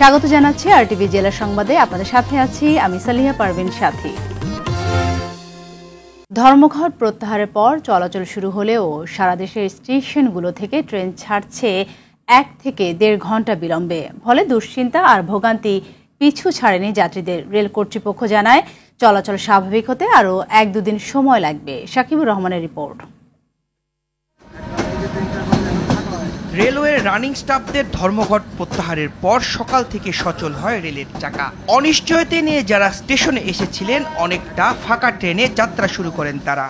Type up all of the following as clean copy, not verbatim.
স্বাগত জানাচ্ছি আরটিভি জেলা সংবাদে। আপনাদের সাথে আছি আমি সালিহা পারভিন সাথী। ধর্মঘট প্রত্যাহারের পর চলাচল শুরু হলেও সারা দেশের স্টেশনগুলো থেকে ট্রেন ছাড়ছে 1 থেকে 1.5 ঘন্টা বিলম্বে। ফলে দুশ্চিন্তা আর ভোগান্তি পিছু ছাড়েনি যাত্রীদের। রেল কর্তৃপক্ষ জানায় চলাচল স্বাভাবিক হতে আরও 1-2 দিন সময় লাগবে। সাকিবুর রহমানের রিপোর্ট। রেলওয়ের রানিং স্টাফদের ধর্মঘট প্রত্যাহারের পর সকাল থেকে সচল হয় রেলের চাকা। অনিশ্চয়তা নিয়ে যারা স্টেশনে এসেছিলেন অনেকটা ফাঁকা ট্রেনে যাত্রা শুরু করেন তারা।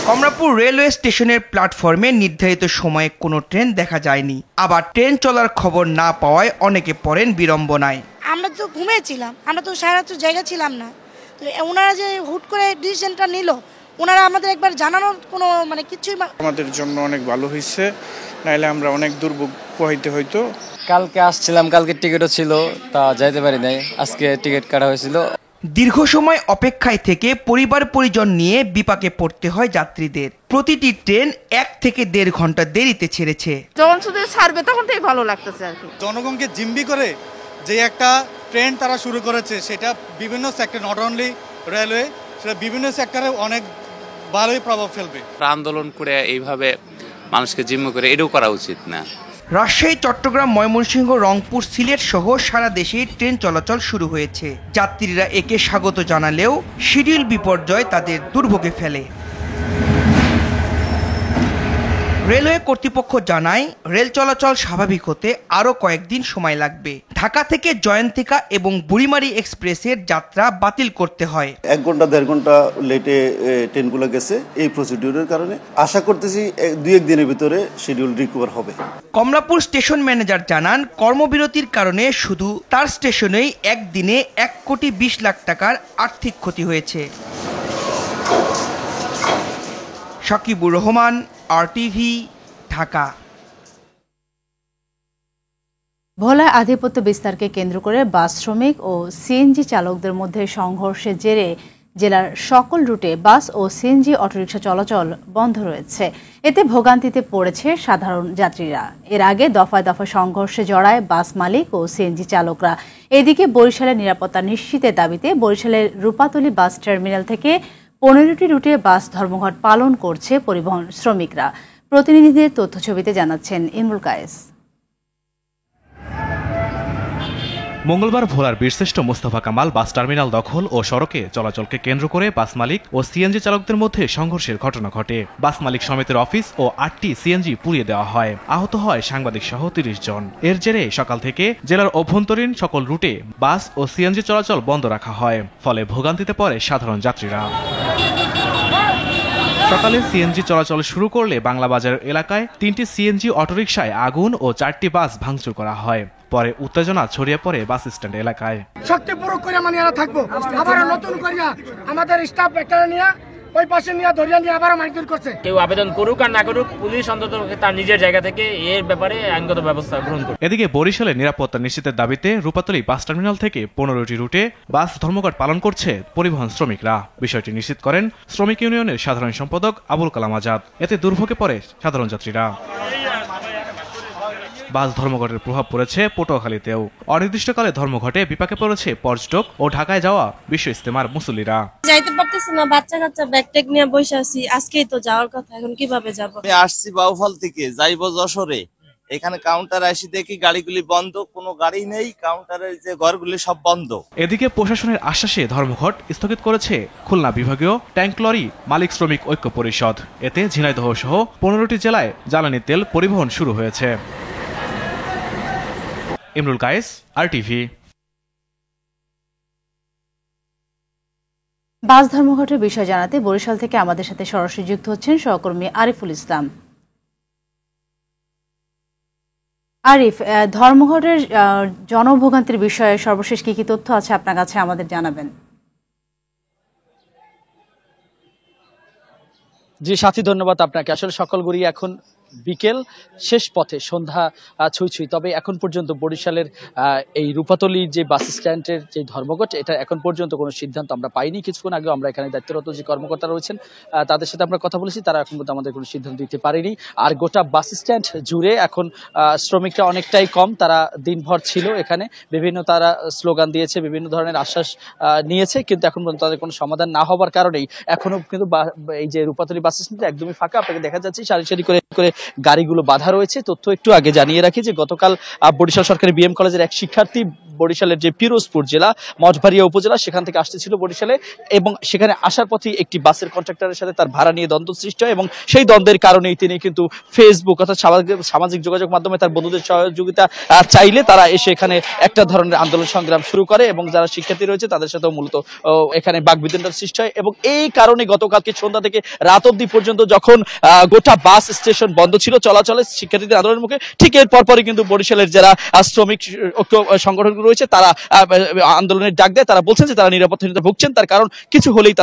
কমলাপুর রেলওয়ে স্টেশনের প্ল্যাটফর্মে নির্ধারিত সময়ে কোনো ট্রেন দেখা যায়নি। আবার ট্রেন চলার খবর না পাওয়ায় অনেকে পড়েন বিড়ম্বনায়। আমরা তো ঘুমিয়েছিলাম, আমরা তো সারা রাত জায়গা ছিলাম না। তো ওনারা যে হুট করে ডিসিশনটা নিল, ওনারা আমাদের একবার জানানোর কোনো কিছুই আমাদের জন্য অনেক ভালো হয়েছে, নাইলে আমরা অনেক দুর্ভোগ পোহাইতে হইতো। কালকে আসছিলাম, কালকে টিকিটও ছিল, তা যাইতে পারি নাই, আজকে টিকিট কাটা হয়েছিল। দীর্ঘ সময় অপেক্ষায় থেকে পরিবার পরিজন নিয়ে বিপাকে পড়তে হয় যাত্রীদের। প্রতিটি ট্রেন 1 থেকে 1.5 ঘন্টা দেরিতে ছেড়েছে। যখন শুধু ছাড়বে তখন থেকেই ভালো লাগতেছে আর কি। জনগণকে জিম্মি করে যে একটা ট্রেন তারা শুরু করেছে, সেটা বিভিন্ন সেক্টর, নট অনলি রেলওয়ে, সেটা বিভিন্ন সেক্টরে অনেক ভালোই প্রভাব ফেলবে। আন্দোলন করে এইভাবে মানুষকে জিম্মি করে এটাও করা উচিত না। রাজশাহী, চট্টগ্রাম, ময়মনসিংহ, রংপুর, সিলেট সহ সারা দেশে ট্রেন চলাচল শুরু হয়েছে। যাত্রীরা একে স্বাগত জানালেও শিডিউল বিপর্যয় তাদের দুর্ভোগে ফেলে। রেলওয়ে কর্তৃপক্ষ জানায় রেল চলাচল স্বাভাবিক হতে আরও কয়েকদিন সময় লাগবে। ঢাকা থেকে জয়ন্তিকা এবং বুড়িমারি এক্সপ্রেসের যাত্রা বাতিল করতে হয়। 1 ঘন্টা 1.5 ঘন্টা লেটে ট্রেনগুলো গেছে। এই প্রসিডিউরের কারণে আশা করতেছি 2-1 দিনের ভিতরে শিডিউল রিকভার হবে। কমলাপুর স্টেশন ম্যানেজার জানান কর্মবিরতির কারণে শুধু তার স্টেশনেই একদিনে 1,20,00,000 টাকার আর্থিক ক্ষতি হয়েছে। সাকিবুর রহমান, আরটিভি, ঢাকা। ভোলায় আধিপত্য বিস্তারকে কেন্দ্র করে বাস শ্রমিক ও সিএনজি চালকদের মধ্যে সংঘর্ষের জেরে জেলার সকল রুটে বাস ও সিএনজি অটোরিকশা চলাচল বন্ধ রয়েছে। এতে ভোগান্তিতে পড়েছে সাধারণ যাত্রীরা। এর আগে দফায় দফায় সংঘর্ষে জড়ায় বাস মালিক ও সিএনজি চালকরা। এদিকে বরিশালের নিরাপত্তা নিশ্চিতের দাবিতে বরিশালের রূপাতলী বাস টার্মিনাল থেকে 15টি রুটে বাস ধর্মঘট পালন করছে পরিবহন শ্রমিকরা। প্রতিনিধিদের তথ্যছবিতে জানাচ্ছেন ইমরুল কায়েস। মঙ্গলবার ভোলার বীরশ্রেষ্ঠ মোস্তফা কামাল বাস টার্মিনাল দখল ও সড়কে চলাচলকে কেন্দ্র করে বাস মালিক ও সিএনজি চালকদের মধ্যে সংঘর্ষের ঘটনা ঘটে। বাস মালিক সমিতির অফিস ও 8টি সিএনজি পুড়িয়ে দেওয়া হয়। আহত হয় সাংবাদিক সহ 30 জন। এর জেরে সকাল থেকে জেলার অভ্যন্তরীণ সকল রুটে বাস ও সিএনজি চলাচল বন্ধ রাখা হয়। ফলে ভোগান্তিতে পড়ে সাধারণ যাত্রীরা। সকালে সিএনজি চলাচল শুরু করলে বাংলা বাজার এলাকায় 3টি সিএনজি অটোরিকশায় আগুন ও 4টি বাস ভাঙচুর করা হয়। পরে উত্তেজনা ছড়িয়ে পড়ে বাস স্ট্যান্ড এলাকায়। শক্তি প্রয়োগ করে আমরা থাকবো, আবার নতুন করিয়া আমাদের স্টাফ একটা নিয়ে ওই পাশে নিয়ে ধরিয়া নিয়ে আবার মারধর করছে। কেউ আবেদন করুক আর না করুক, পুলিশ অন্তত তার নিজের জায়গা থেকে এর ব্যাপারে আইনগত ব্যবস্থা গ্রহণ করবে। এদিকে বরিশালে নিরাপত্তা নিশ্চিতের দাবিতে রূপাতলী বাস টার্মিনাল থেকে 15টি রুটে বাস ধর্মঘট পালন করছে পরিবহন শ্রমিকরা। বিষয়টি নিশ্চিত করেন শ্রমিক ইউনিয়নের সাধারণ সম্পাদক আবুল কালাম আজাদ। এতে দুর্ভোগে পড়ে সাধারণ যাত্রীরা। বাস ধর্মঘটের প্রভাব পড়েছে পটুয়াখালীতেও। অনির্দিষ্টকালে ধর্মঘটে বিপাকে পড়েছে পর্যটক ও ঢাকায় যাওয়া বিশ্ব ইজতেমার মুসল্লিরা। যাইতে পারতেছি না, বাচ্চা কাচ্চা ব্যাগ ট্যাগ নিয়ে বসে আছি। আজকেই তো যাওয়ার কথা, এখন কিভাবে যাব? আমি আসছি বাউফল থেকে, যাইবো যশোরে। এখানে কাউন্টার আসি দেখি গাড়িগুলি বন্ধ, কোনো গাড়ি নেই, কাউন্টারের যে ঘরগুলি সব বন্ধ। এদিকে প্রশাসনের আশ্বাসে ধর্মঘট স্থগিত করেছে খুলনা বিভাগীয় ট্যাঙ্ক লরি মালিক শ্রমিক ঐক্য পরিষদ। এতে ঝিনাইদহ সহ 15টি জেলায় জ্বালানি তেল পরিবহন শুরু হয়েছে। ইমরুল কায়েস, আরটিভি। বাস ধর্মঘটের বিষয় জানাতে বরিশাল থেকে আমাদের সাথে সরাসরি যুক্ত হচ্ছেন সহকর্মী আরিফুল ইসলাম। আরিফ, ধর্মঘটের জনভোগান্তির বিষয়ে সর্বশেষ কি কি তথ্য আছে আপনার কাছে আমাদের জানাবেন? জি সাথী, ধন্যবাদ আপনাকে। আসলে সকল গড়ি এখন বিকেল, শেষ পথে সন্ধ্যা ছুঁই ছুঁই। তবে এখন পর্যন্ত বরিশালের এই রূপাতলী যে বাস স্ট্যান্ডের যে ধর্মঘট, এটা এখন পর্যন্ত কোনো সিদ্ধান্ত আমরা পাইনি। কিছুক্ষণ আগে আমরা এখানে দায়িত্বরত যে কর্মকর্তা রয়েছেন তাদের সাথে আমরা কথা বলেছি, তারা এখন পর্যন্ত আমাদের কোনো সিদ্ধান্ত দিতে পারেনি। আর গোটা বাস স্ট্যান্ড জুড়ে এখন শ্রমিকরা অনেকটাই কম, তারা দিনভর ছিল এখানে, বিভিন্ন তারা স্লোগান দিয়েছে, বিভিন্ন ধরনের আশ্বাস নিয়েছে, কিন্তু এখন পর্যন্ত তাদের কোনো সমাধান না হবার কারণেই এখনো কিন্তু এই যে রূপাতলী বাস স্ট্যান্ড একদমই ফাঁকা। আপনাকে দেখা যাচ্ছে সারি সারি করে গাড়িগুলো বাধা রয়েছে। তথ্য একটু আগে জানিয়ে রাখি যে গতকাল বরিশাল সরকারি বিএম কলেজের এক শিক্ষার্থী বরিশালের যে পিরোজপুর জেলা মঠবাড়িয়া উপজেলা সেখান থেকে আসতেছিল বরিশালে, এবং সেখানে আসার পথে একটি বাসের কন্ট্রাক্টরের সাথে তার ভাড়া নিয়ে দ্বন্দ্ব সৃষ্টি হয়, এবং সেই দ্বন্দ্বের কারণেই তিনি কিন্তু ফেসবুক অর্থাৎ সামাজিক যোগাযোগ মাধ্যমে তার বন্ধুদের সহযোগিতা চাইলে তারা এসে এখানে একটা ধরনের আন্দোলন সংগ্রাম শুরু করে, এবং যারা শিক্ষার্থী রয়েছে তাদের সাথেও মূলত এখানে বাকবিতণ্ডার সৃষ্টি হয়। এবং এই কারণে গতকালকে সন্ধ্যা থেকে রাত অবধি পর্যন্ত যখন গোটা বাস স্টেশন বন্ধ ছিল চলাচলে শিক্ষার্থীদের আন্দোলনের মুখে, ঠিক এর পরপরই কিন্তু বরিশালের যারা শ্রমিক সংগঠনগুলো রয়েছে তারা আন্দোলনের ডাক দেয়। তারা বলছেন যে তারা নিরাপত্তাহীনতা ভুগছেন, তার কারণ কিছু হলেই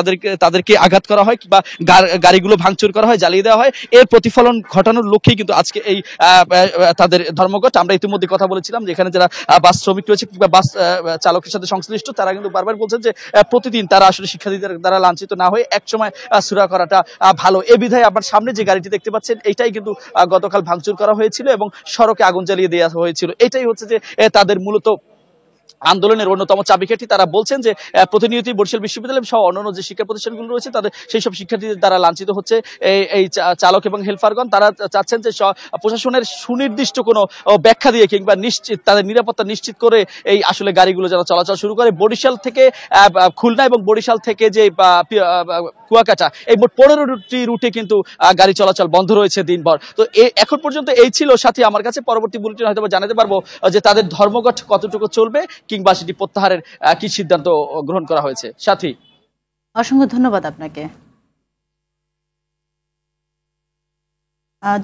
তাদেরকে আঘাত করা হয় কিংবা গাড়িগুলো ভাঙচুর করা হয়, জ্বালিয়ে দেওয়া হয়। এর প্রতিফলন ঘটানোর লক্ষ্যেই কিন্তু আজকে এই তাদের ধর্মঘট। আমরা ইতিমধ্যে কথা বলেছিলাম যে এখানে যারা বাস শ্রমিক রয়েছে কিংবা বাস চালকের সাথে সংশ্লিষ্ট, তারা কিন্তু বারবার বলছেন যে প্রতিদিন তারা আসলে শিক্ষার্থীদের দ্বারা লাঞ্ছিত না হয়ে একসময় সুরা করাটা ভালো। এ বিধায় আপনার সামনে যে গাড়িটি দেখতে পাচ্ছেন এটাই কিন্তু গতকাল ভাঙচুর করা হয়েছিল এবং সড়কে আগুন জ্বালিয়ে দেওয়া হয়েছিল। এটাই হচ্ছে যে তাদের মূলত আন্দোলনের অন্যতম চাবিকাঠি। তারা বলছেন যে প্রতিনিয়তই বরিশাল বিশ্ববিদ্যালয় সহ অন্যান্য যে শিক্ষা প্রতিষ্ঠানগুলো রয়েছে তাদের সেই সব শিক্ষার্থীদের দ্বারা লাঞ্ছিত হচ্ছে এই চালক এবং হেলপারগণ। তারা চাচ্ছেন যে প্রশাসনের সুনির্দিষ্ট কোনো ব্যাখ্যা দিয়ে কিংবা নিশ্চিত তাদের নিরাপত্তা নিশ্চিত করে এই আসলে গাড়িগুলো যারা চলাচল শুরু করে। বরিশাল থেকে খুলনা এবং বরিশাল থেকে যে কুয়াকাটা, এই মোট 15টি রুটে কিন্তু গাড়ি চলাচল বন্ধ রয়েছে দিনভর। তো এখন পর্যন্ত এই ছিল। সাথী, আমার কাছে পরবর্তী বুলেটিন হয়তো জানাতে পারবো যে তাদের ধর্মঘট কতটুকু চলবে কিংবা সেটি প্রত্যাহারের কি সিদ্ধান্ত গ্রহণ করা হয়েছে। সাথী, অসংখ্য ধন্যবাদ আপনাকে।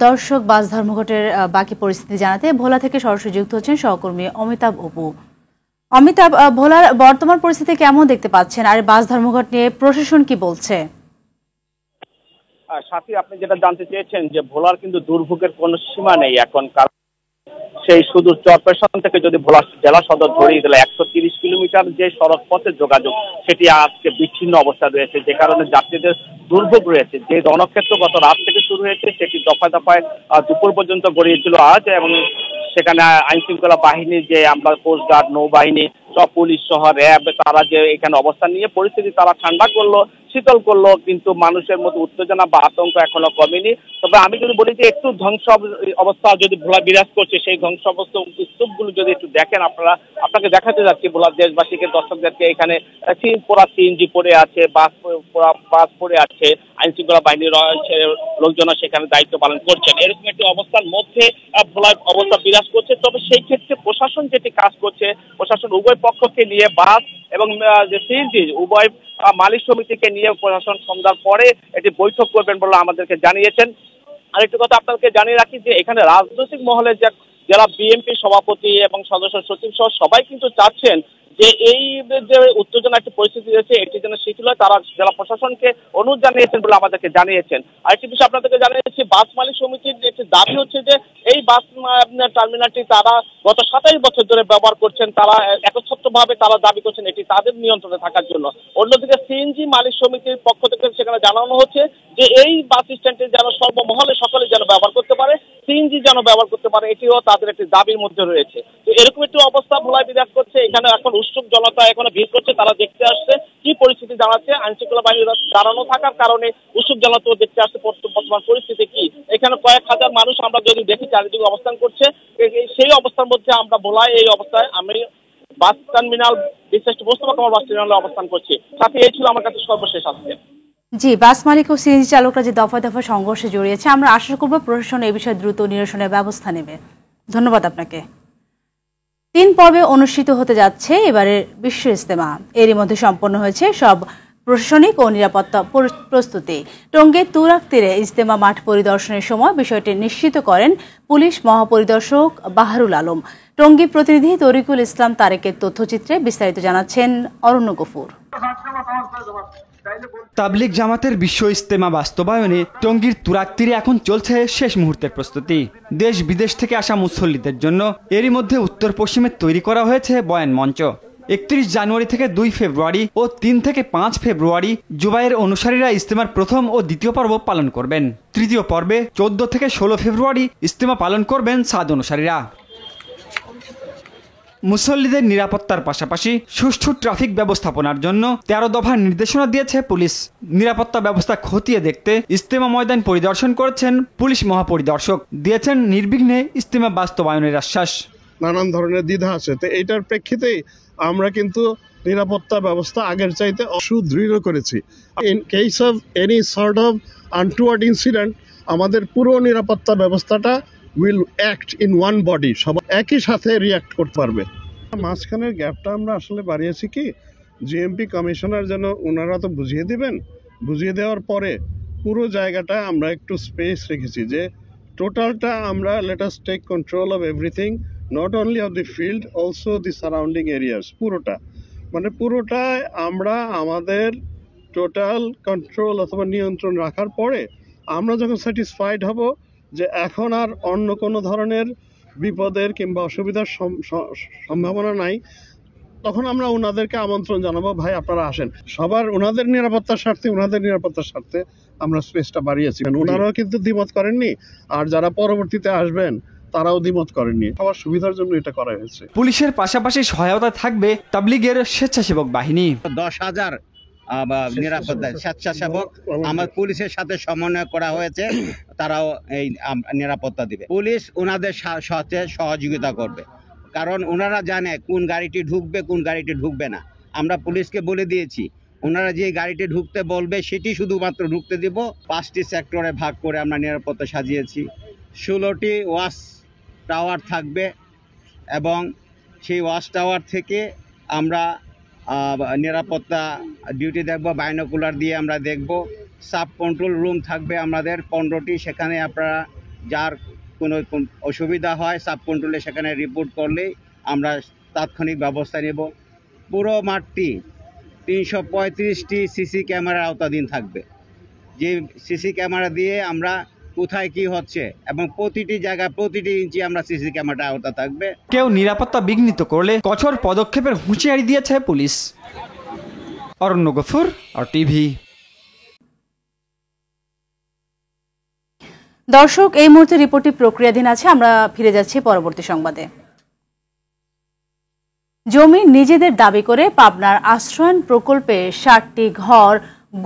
দর্শক, বাস ধর্মঘটের বাকি পরিস্থিতি জানাতে ভোলা থেকে সরাসরি যুক্ত হচ্ছেন সহকর্মী অমিতাভ অপু। অমিতাভ, ভোলার বর্তমান পরিস্থিতি কেমন দেখতে পাচ্ছেন, আর বাস ধর্মঘট নিয়ে প্রশাসন কি বলছে? সাথী, আপনি যেটা জানতে চেয়েছেন যে ভোলার কিন্তু দুর্ভোগের কোনো সীমা নেই এখন, কারণ সেই শুধু চরপেশন থেকে যদি ভোলা জেলা সদর ধরিয়ে দিলে 130 কিলোমিটার যে সড়ক পথের যোগাযোগ সেটি আজকে বিচ্ছিন্ন অবস্থা রয়েছে, যে কারণে যাত্রীদের দুর্ভোগ রয়েছে। যে রণক্ষেত্র গত রাত থেকে শুরু হয়েছে সেটি দফায় দফায় দুপুর পর্যন্ত গড়িয়েছিল আজ, এবং সেখানে আইন শৃঙ্খলা বাহিনী, যে আমরা কোস্টগার্ড, নৌবাহিনী, পুলিশ সহ র্যাব, তারা যে এখানে অবস্থান নিয়ে পরিস্থিতি তারা ঠান্ডা করলো, শীতল করলো, কিন্তু মানুষের মধ্যে উত্তেজনা বা আতঙ্ক এখনো কমেনি। তবে আমি যদি বলি যে একটু ধ্বংস অবস্থা যদি ভোলা বিরাজ করছে, সেই ধ্বংস অবস্থা স্তূপগুলো যদি একটু দেখেন আপনাকে দেখাতে যাচ্ছি ভোলার দেশবাসীকে, দর্শকদেরকে। এখানে সিএনজি পড়ে আছে, বাস পড়ে আছে, আইন শৃঙ্খলা বাহিনীর লোকজন সেখানে দায়িত্ব পালন করছেন। এরকম একটি অবস্থার মধ্যে ভোলার অবস্থা বিরাজ করছে। তবে সেই ক্ষেত্রে প্রশাসন যেটি কাজ করছে, প্রশাসন উভয় পক্ষকে নিয়ে বাস এবং যে সিএনজি উভয় মালিক সমিতিকে নিয়ে প্রশাসন সন্ধ্যার পরে এটি বৈঠক করবেন বলে আমাদেরকে জানিয়েছেন। আরেকটি কথা আপনাদেরকে জানিয়ে রাখি যে এখানে রাজনৈতিক মহলে যে জেলা বিএনপি সভাপতি এবং সদস্য সচিব সহ সবাই কিন্তু চাচ্ছেন যে এই যে উত্তেজনা একটি পরিস্থিতি রয়েছে এটি যেন শিথিল হয়। তারা জেলা প্রশাসনকে অনুরোধ জানিয়েছেন বলে আমাদেরকে জানিয়েছেন। আরেকটি বিষয় আপনাদেরকে জানিয়েছি, বাস মালিক সমিতির একটি দাবি হচ্ছে যে এই বাস টার্মিনালটি তারা গত 27 বছর ধরে ব্যবহার করছেন, তারা একচ্ছত্রভাবে তারা দাবি করছেন এটি তাদের নিয়ন্ত্রণে থাকার জন্য। অন্যদিকে সিএনজি মালিক সমিতির পক্ষ থেকে সেখানে জানানো হচ্ছে যে এই বাস স্ট্যান্ডটি যেন সর্বমহলে সকলে যেন ব্যবহার করতে পারে, সিএনজি যেন ব্যবহার করতে পারে, এটিও তাদের একটি দাবির মধ্যে রয়েছে। তো এরকম একটি অবস্থা ভোলায় বিরাজ করছে। এখানে এখন উৎসুক জনতা এখানে ভিড় করছে, তারা দেখতে আসছে কি পরিস্থিতি জানাচ্ছে। আইন শৃঙ্খলা বাহিনীর দাঁড়ানো থাকার কারণে উৎসুক জনতাও দেখতে আসছে বর্তমান পরিস্থিতি কি। এখানে কয়েক হাজার মানুষ আমরা যদি দেখি চারিদিকে অবস্থান করছে, সেই অবস্থার মধ্যে আমরা ভোলায় এই অবস্থায় আমি বাস টার্মিনাল বিশেষ মোস্তফা কামাল বাস টার্মিনালে অবস্থান করছি। সাথে এই ছিল আমার কাছে সর্বশেষ আসছে। জি, বাস মালিক ও সিএনজি চালকরা যে দফায় দফায় সংঘর্ষে জড়িয়েছে, আমরা আশা করব প্রশাসন এই বিষয়ে দ্রুত নিরসনের ব্যবস্থা নেবে। ধন্যবাদ আপনাকে। 3 পর্বে অনুষ্ঠিত হতে যাচ্ছে এবারের বিশ্ব ইজতেমা। এরই মধ্যে সম্পন্ন হয়েছে সব প্রশাসনিক ও নিরাপত্তা প্রস্তুতি। টঙ্গীর তুরাগ তীরে ইজতেমা মাঠ পরিদর্শনের সময় বিষয়টি নিশ্চিত করেন পুলিশ মহাপরিদর্শক বাহারুল আলম। টঙ্গী প্রতিনিধি তরিকুল ইসলাম তারেকের তথ্যচিত্রে বিস্তারিত জানাচ্ছেন অরণ্য গফুর। তাবলিগ জামাতের বিশ্ব ইজতেমা বাস্তবায়নে টঙ্গীর তুরাগ তীরে এখন চলছে শেষ মুহূর্তের প্রস্তুতি। দেশ বিদেশ থেকে আসা মুসল্লিদের জন্য এরই মধ্যে উত্তর পশ্চিমে তৈরি করা হয়েছে বয়ান মঞ্চ। 31 জানুয়ারি থেকে 2 ফেব্রুয়ারি ও 3 থেকে 5 ফেব্রুয়ারি জুবাইয়ের অনুসারীরা ইজতেমার প্রথম ও দ্বিতীয় পর্ব পালন করবেন। তৃতীয় পর্বে 14 থেকে 16 ফেব্রুয়ারি ইজতেমা পালন করবেন সাদ অনুসারীরা। মুসল্লিদের নিরাপত্তার পাশাপাশি সুষ্ঠু ট্রাফিক ব্যবস্থাপনার জন্য 13 দফার নির্দেশনা দিয়েছে পুলিশ। নিরাপত্তা ব্যবস্থা খতিয়ে দেখতে ইজতেমা ময়দান পরিদর্শন করেছেন পুলিশ মহাপরিদর্শক, দিয়েছেন নির্বিঘ্নে ইজতেমা বাস্তবায়নের আশ্বাস। নানান ধরনের দ্বিধা আছে, তো এইটার প্রেক্ষিতেই আমরা কিন্তু নিরাপত্তা ব্যবস্থা আগের চাইতে সুদৃঢ় করেছি। In case of any sort of untoward incident আমাদের পুরো নিরাপত্তা ব্যবস্থাটা will act in one body, সবাই একই সাথে রিঅ্যাক্ট করতে পারবে। মাঝখানের গ্যাপটা আমরা আসলে বাড়িয়েছি কি, জিএমপি কমিশনার যেন ওনারা তো বুঝিয়ে দিবেন, বুঝিয়ে দেওয়ার পরে পুরো জায়গাটা আমরা একটু স্পেস রেখেছি যে টোটালটা আমরা let us take control of everything, not only of the field, also the surrounding areas. পুরোটায় আমরা আমাদের টোটাল কন্ট্রোল অথবা নিয়ন্ত্রণ রাখার পরে আমরা যখন স্যাটিসফাইড হব যে এখন আর অন্য কোনো ধরনের বিপদের কিংবা অসুবিধার সম্ভাবনা নাই, তখন আমরা ওনাদেরকে আমন্ত্রণ জানাবো, ভাই আপনারা আসেন। সবার ওনাদের নিরাপত্তার স্বার্থে আমরা স্পেসটা বাড়িয়েছি। ওনারাও কিন্তু দ্বিমত করেননি, আর যারা পরবর্তীতে আসবেন তারাও দ্বিমত করেননি। সবার সুবিধার জন্য এটা করা হয়েছে। পুলিশের পাশাপাশি সহায়তা থাকবে তাবলিগের স্বেচ্ছাসেবক বাহিনী। 10,000 নিরাপত্তা স্বেচ্ছাসেবক আমার পুলিশের সাথে সমন্বয় করা হয়েছে, তারাও এই নিরাপত্তা দিবে। পুলিশ ওনাদের সাথে সহযোগিতা করবে, কারণ ওনারা জানে কোন গাড়িটি ঢুকবে কোন গাড়িটি ঢুকবে না। আমরা পুলিশকে বলে দিয়েছি ওনারা যে গাড়িটি ঢুকতে বলবে সেটি শুধুমাত্র ঢুকতে দিব। 5টি সেক্টরে ভাগ করে আমরা নিরাপত্তা সাজিয়েছি। 16টি ওয়াচ টাওয়ার থাকবে এবং সেই ওয়াচ টাওয়ার থেকে আমরা নিরাপত্তা ডিউটি দেখব, বাইনোকুলার দিয়ে আমরা দেখব। সাব কন্ট্রোল রুম থাকবে আমাদের 15টি, সেখানে আপনারা যার কোনো অসুবিধা হয় সাব কন্ট্রোলে সেখানে রিপোর্ট করলেই আমরা তাৎক্ষণিক ব্যবস্থা নেব। পুরো মাঠটি 335টি সিসি ক্যামেরার আওতাধীন থাকবে, যে সিসি ক্যামেরা দিয়ে আমরা কোথায় কি হচ্ছে এবং প্রতিটি জায়গায় প্রতিটি ইঞ্চি আমরা সিসি ক্যামেরা আওতা থাকবে। কেউ নিরাপত্তা বিঘ্নিত করলে কঠোর পদক্ষেপের হুঁশিয়ারি দিয়েছে পুলিশ। অরণ্য গফুর, RTV। দর্শক, এই মুহূর্তে রিপোর্টটি প্রক্রিয়াধীন আছে, আমরা ফিরে যাচ্ছি পরবর্তী সংবাদে। জমি নিজেদের দাবি করে পাবনার আশ্রয়ণ প্রকল্পে 60টি ঘর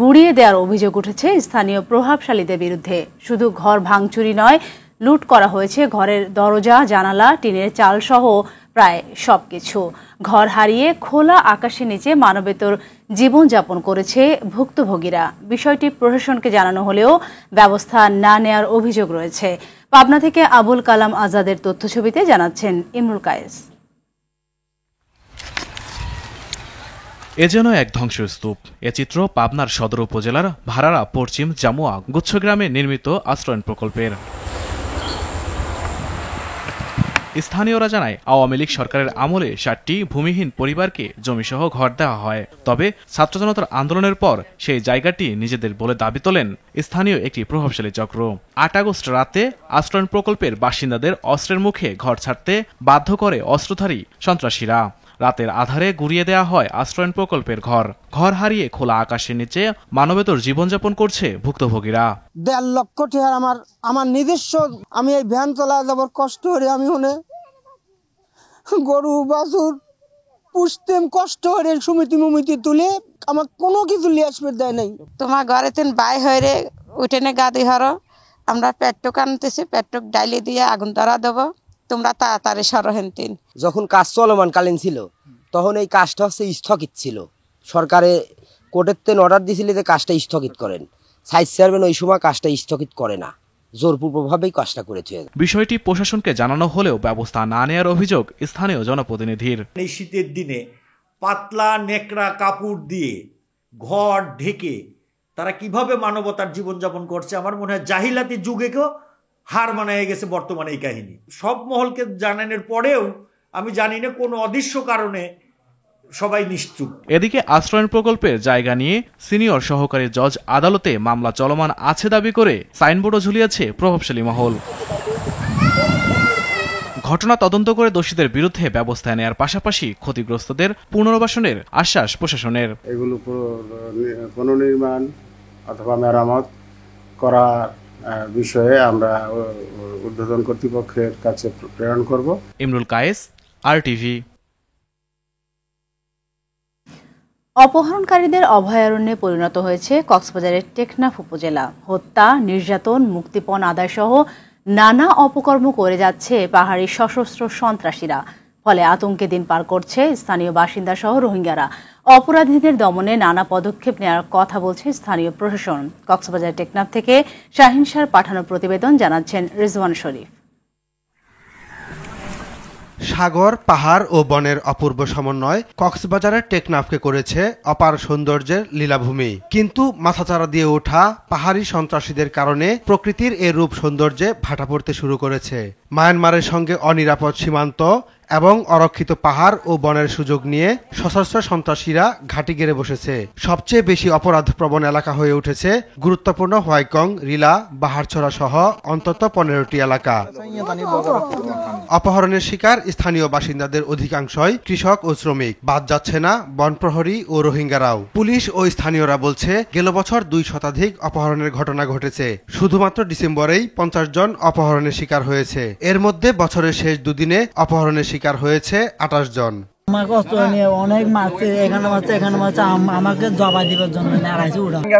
গুড়িয়ে দেওয়ার অভিযোগ উঠেছে স্থানীয় প্রভাবশালীদের বিরুদ্ধে। শুধু ঘর ভাঙচুরি নয়, লুট করা হয়েছে ঘরের দরজা, জানালা, টিনের চাল সহ প্রায় সবকিছু। ঘর হারিয়ে খোলা আকাশের নিচে মানবেতর জীবনযাপন করেছে ভুক্তভোগীরা। বিষয়টি প্রশাসনকে জানানো হলেও ব্যবস্থা না নেয়ার অভিযোগ রয়েছে। পাবনা থেকে আবুল কালাম আজাদের তথ্যছবিতে জানাচ্ছেন ইমরুল কায়েস। এ যেন এক ধ্বংসস্তূপ। এ চিত্র পাবনার সদর উপজেলার ভাড়ারা পশ্চিম জামুয়া গুচ্ছগ্রামে নির্মিত আশ্রয়ণ প্রকল্পের। স্থানীয়রা জানায়, আওয়ামী লীগ সরকারের আমলে 60টি ভূমিহীন পরিবারকে জমিসহ ঘর দেওয়া হয়। তবে ছাত্র জনতার আন্দোলনের পর সেই জায়গাটি নিজেদের বলে দাবি তোলেন স্থানীয় একটি প্রভাবশালী চক্র। 8 আগস্ট রাতে আশ্রয়ণ প্রকল্পের বাসিন্দাদের অস্ত্রের মুখে ঘর ছাড়তে বাধ্য করে অস্ত্রধারী সন্ত্রাসীরা। রাতের আধারে গুড়িয়ে দেওয়া হয় আশ্রয়ণ প্রকল্পের ঘর। ঘর হারিয়ে খোলা আকাশের নিচে মানবেতর জীবনযাপন করছে ভুক্তভোগীরা। 1.5 লক্ষ টাকা আমার নিজস্ব, আমি এই ভ্যান চলা যাবার কষ্ট করে আমি হনে গরু বাছুর পুষতেম, কষ্ট করে সমিতি তুলে আমার কোনো কিছু লিয়াসপের দেয় নাই। তোমার ঘরে তেন বাই হয়ে উঠেনে গাদি হর, আমরা পেট্রোক আনতেছি, পেট্রোক ডাইলে দিয়ে আগুন ধরা দেবো, তোমরা তাড়াতাড়ি সরহেনতিন। যখন কাজ চলমানকালীন ছিল তখন এই কাজটা হচ্ছে স্থগিত ছিল। সরকারে কোর্টের থেকে অর্ডার দিয়েছিল যে কাজটা স্থগিত করেন, সাইড চেয়ারম্যান ওই সময় কাজটা স্থগিত করে না, জোরপূর্বকভাবেই কাজটা করেছে। বিষয়টি প্রশাসনকে জানানো হলেও ব্যবস্থা না নেওয়ার অভিযোগ স্থানীয় জনপ্রতিনিধির। এই শীতের দিনে পাতলা নেকড়া কাপড় দিয়ে ঘর ঢেকে তারা কিভাবে মানবতার জীবনযাপন করছে, আমার মনে হয় জাহিলাতি যুগেকেও হার মানায় গেছে বর্তমানে এই কাহিনী। সব মহলকে জানানোর পরেও আমি জানি না কোনো অদৃশ্য কারণে সবাই নিশ্চুপ। এদিকে আশ্রয়ণ প্রকল্পের জায়গা নিয়ে সিনিয়র সহকারী জজ আদালতে মামলা চলমান আছে দাবি করে সাইনবোর্ডও ঝুলিয়েছে প্রভাবশালী মহল। ঘটনা তদন্ত করে দোষীদের বিরুদ্ধে ব্যবস্থা নেওয়ার পাশাপাশি ক্ষতিগ্রস্তদের পুনর্বাসনের আশ্বাস প্রশাসনের। এগুলো পুনর্নির্মাণ অথবা মেরামত করার বিষয়ে আমরা ঊর্ধ্বতন কর্তৃপক্ষের কাছে প্রেরণ করব। ইমরুল কায়েস, RTV। অপহরণকারীদের অভয়ারণ্যে পরিণত হয়েছে কক্সবাজারের টেকনাফ উপজেলা। হত্যা, নির্যাতন, মুক্তিপণ আদায় সহ নানা অপকর্ম করে যাচ্ছে পাহাড়ি সশস্ত্র সন্ত্রাসীরা। ফলে আতঙ্কে দিন পার করছে স্থানীয় বাসিন্দা সহ রোহিঙ্গারা। অপরাধীদের দমনে নানা পদক্ষেপ নেওয়ার কথা বলছে স্থানীয় প্রশাসন। কক্সবাজার টেকনাফ থেকে শাহিন শাহর পাঠানো প্রতিবেদন জানাচ্ছেন রিজওয়ান শরীফ। সাগর, পাহাড় ও বনের অপূর্ব সমন্বয় কক্সবাজারের টেকনাফকে করেছে অপার সৌন্দর্যের লীলাভূমি। কিন্তু মাথাচাড়া দিয়ে ওঠা পাহাড়ি সন্ত্রাসীদের কারণে প্রকৃতির এ রূপ সৌন্দর্যে ভাটা পড়তে শুরু করেছে। মায়ানমারের সঙ্গে অনিরাপদ সীমান্ত এবং অরক্ষিত পাহাড় ও বনের সুযোগ নিয়ে সশস্ত্র সন্ত্রাসীরা ঘাঁটি গেড়ে বসেছে। সবচেয়ে বেশি অপরাধপ্রবণ এলাকা হয়ে উঠেছে গুরুত্বপূর্ণ হোয়াইকং, রিলা, বাহারছড়া সহ অন্তত 15টি এলাকা। অপহরণের শিকার স্থানীয় বাসিন্দাদের অধিকাংশই কৃষক ও শ্রমিক। বাদ যাচ্ছে না বনপ্রহরী ও রোহিঙ্গারাও। পুলিশ ও স্থানীয়রা বলছে গেল বছর 2 শতাধিক অপহরণের ঘটনা ঘটেছে। শুধুমাত্র ডিসেম্বরেই 50 জন অপহরণের শিকার হয়েছে। এর মধ্যে বছরের শেষ দুদিনে অপহরণের শিকার হয়েছে 28 জন। আমার কষ্ট নিয়ে অনেক মারছে, এখানে মারছে আমাকে জবাই দিবার জন্য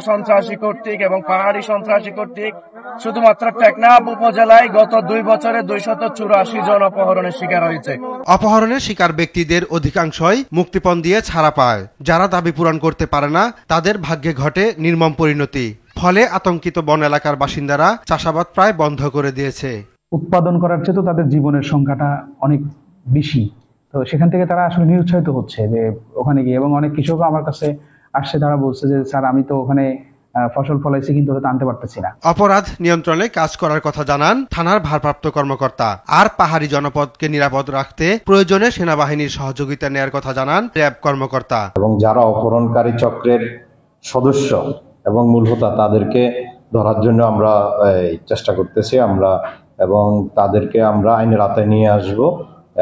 সন্ত্রাসী কর্তৃক এবং পাহাড়ি সন্ত্রাসী কর্তৃক শুধুমাত্র টেকনাফ উপজেলায় গত 2 বছরে 284 জন অপহরণের শিকার হয়েছে। অপহরণের শিকার ব্যক্তিদের অধিকাংশই মুক্তিপণ দিয়ে ছাড়া পায়। যারা দাবি পূরণ করতে পারে না তাদের ভাগ্যে ঘটে নির্মম পরিণতি। ফলে আতঙ্কিত বন এলাকার বাসিন্দারা চাষাবাদ প্রায় বন্ধ করে দিয়েছে। উৎপাদন করার চেয়ে তো তাদের জীবনের সংখ্যাটা অনেক বেশি, তো সেখান থেকে তারা আসলে নিরুৎসাহিত হচ্ছে যে ওখানে গিয়ে। এবং অনেক কৃষকও আমার কাছে আসছে, তারা বলছে যে স্যার আমি তো ওখানে ফসল ফলাইছি কিন্তু ওটা আনতে পারতেছি না। অপরাধ নিয়ন্ত্রণে কাজ করার কথা জানান থানার ভারপ্রাপ্ত কর্মকর্তা। আর পাহাড়ি জনপদকে নিরাপদ রাখতে প্রয়োজনে সেনাবাহিনীর সহযোগিতা নেয়ার কথা জানান র্যাব কর্মকর্তা। এবং যারা অপহরণকারী চক্রের সদস্য এবং মূল হোতা তাদেরকে ধরার জন্য আমরা চেষ্টা করতেছি এবং তাদেরকে আমরা আইনের আওতায় নিয়ে আসব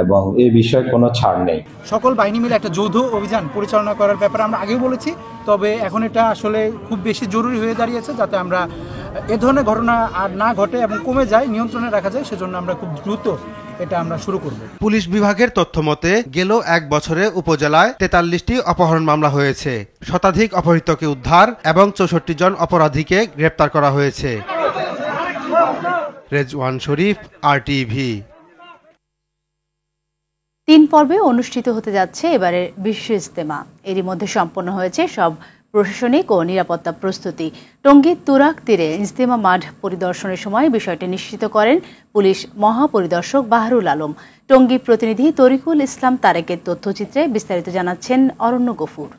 এবং এই বিষয়ে কোনো ছাড় নেই। সকল বাহিনী মিলে একটা যৌথ অভিযান পরিচালনা করার ব্যাপারে আমরা আগেও বলেছি, তবে এখন এটা আসলে খুব বেশি জরুরি হয়ে দাঁড়িয়েছে যাতে আমরা এ ধরনের ঘটনা আর না ঘটে এবং কমে যায়, নিয়ন্ত্রণে রাখা যায়। সেজন্য আমরা খুব দ্রুত এটা আমরা শুরু করব। পুলিশ বিভাগের তথ্য মতে গেল 1 বছরে উপজেলায় 43টি অপহরণ মামলা হয়েছে। শতাধিক অপহৃতকে উদ্ধার এবং 64 জন অপরাধীকে গ্রেপ্তার করা হয়েছে। রেজওয়ান শরীফ, RTV। 3 পর্বে অনুষ্ঠিত হতে যাচ্ছে এবারের বিশ্ব ইজতেমা। এরই মধ্যে সম্পন্ন হয়েছে সব প্রশাসনিক ও নিরাপত্তা প্রস্তুতি। টঙ্গীর তুরাগ তীরে ইজতেমা মাঠ পরিদর্শনের সময় বিষয়টি নিশ্চিত করেন পুলিশ মহাপরিদর্শক বাহারুল আলম। টঙ্গী প্রতিনিধি তরিকুল ইসলাম তারেকের তথ্যচিত্রে বিস্তারিত জানাচ্ছেন অরণ্য গফুর।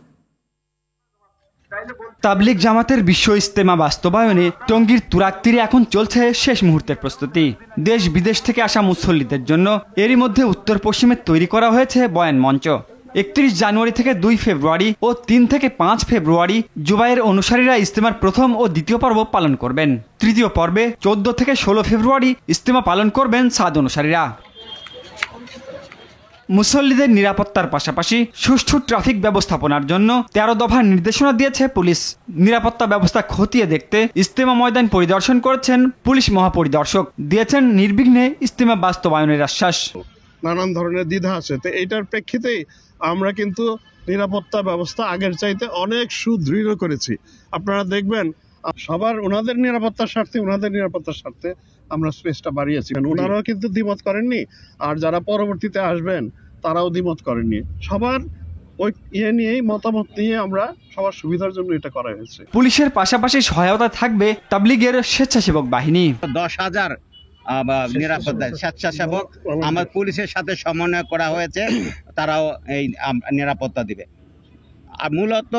তাবলিগ জামাতের বিশ্ব ইজতেমা বাস্তবায়নে টঙ্গীর তুরাগ তীরে এখন চলছে শেষ মুহূর্তের প্রস্তুতি। দেশ বিদেশ থেকে আসা মুসল্লিদের জন্য এরই মধ্যে উত্তর পশ্চিমে তৈরি করা হয়েছে বয়ান মঞ্চ। 31 জানুয়ারি থেকে 2 ফেব্রুয়ারি ও 3 থেকে 5 ফেব্রুয়ারি জুবাইয়ের অনুসারীরা ইজতেমার প্রথম ও দ্বিতীয় পর্ব পালন করবেন। তৃতীয় পর্বে 14 থেকে 16 ফেব্রুয়ারি ইজতেমা পালন করবেন সাদ অনুসারীরা। মুসল্লিদের নিরাপত্তার পাশাপাশি সুষ্ঠু ট্রাফিক ব্যবস্থাপনার জন্য 13 দফার নির্দেশনা দিয়েছে পুলিশ। নিরাপত্তা ব্যবস্থা খতিয়ে দেখতে ইজতেমা ময়দান পরিদর্শন করেছেন পুলিশ মহাপরিদর্শক, দিয়েছেন নির্বিঘ্নে ইজতেমা বাস্তবায়নের আশ্বাস। নানান ধরনের দ্বিধা আছে, তো এইটার প্রেক্ষিতেই আমরা কিন্তু নিরাপত্তা ব্যবস্থা আগের চাইতে অনেক সুদৃঢ় করেছি। আপনারা দেখবেন সবার ওনাদের নিরাপত্তার স্বার্থে আমরা স্পেসটা বাড়িয়েছি। ওনারাও কিন্তু দ্বিমত করেননি, আর যারা পরবর্তীতে আসবেন তারাও দ্বিমত করেননি। সবার ওই নিয়েই মতামত নিয়ে আমরা সবার সুবিধার জন্য এটা করা হয়েছে। পুলিশের পাশাপাশি সহায়তা থাকবে তাবলিগের স্বেচ্ছাসেবক বাহিনী। 10,000 নিরাপত্তা স্বেচ্ছাসেবক আমার পুলিশের সাথে সমন্বয় করা হয়েছে, তারাও এই নিরাপত্তা দিবে। আর মূলত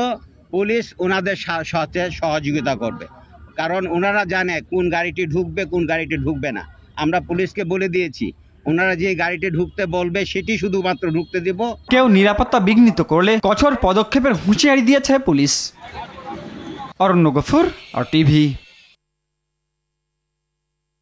পুলিশ ওনাদের সাথে সহযোগিতা করবে, কারণ ওনারা জানে কোন গাড়িটি ঢুকবে কোন গাড়িটি ঢুকবে না। আমরা পুলিশকে বলে দিয়েছি ওনারা যে গাড়িতে ঢুকতে বলবে সেটি শুধুমাত্র ঢুকতে দেব। কেউ নিরাপত্তা বিঘ্নিত করলে কঠোর পদক্ষেপের হুঁশিয়ারি দিয়েছে পুলিশ। অরণ্য গফুর, RTV।